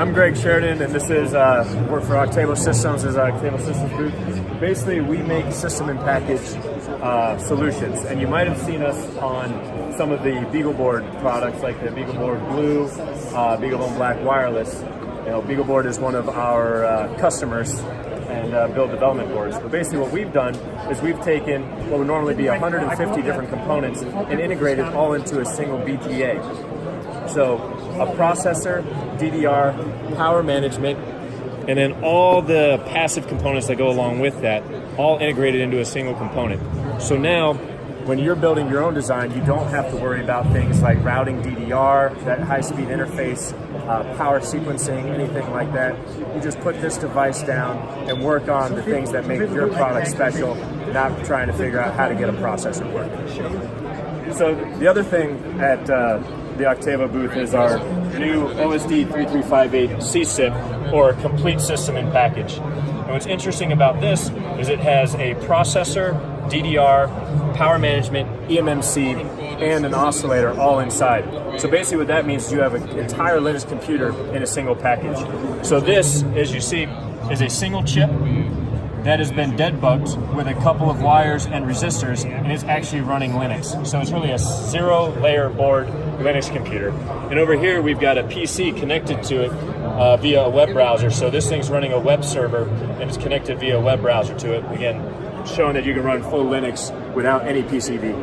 I'm Greg Sheridan, and this is work for Octavo Systems. This is Octavo Systems booth. Basically, we make system and package solutions, and you might have seen us on some of the Beagleboard products, like the Beagleboard Blue, Beagleboard Black Wireless. You know, Beagleboard is one of our customers and build development boards. But basically, what we've done is we've taken what would normally be 150 different components and integrated all into a single BTA. So a processor, DDR, power management, and then all the passive components that go along with that, all integrated into a single component. So now, when you're building your own design, you don't have to worry about things like routing DDR, that high-speed interface, power sequencing, anything like that. You just put this device down and work on the things that make your product special, not trying to figure out how to get a processor working. So the other thing at the Octavo booth is our new OSD 3358 CSIP, or Complete System in Package. And what's interesting about this is it has a processor, DDR, power management, eMMC, and an oscillator all inside. So basically what that means is you have an entire Linux computer in a single package. So this, as you see, is a single chip that has been debugged with a couple of wires and resistors, and it's actually running Linux. So it's really a zero-layer board Linux computer. And over here we've got a PC connected to it via a web browser. So this thing's running a web server and it's connected via a web browser to it. Again, showing that you can run full Linux without any PCB.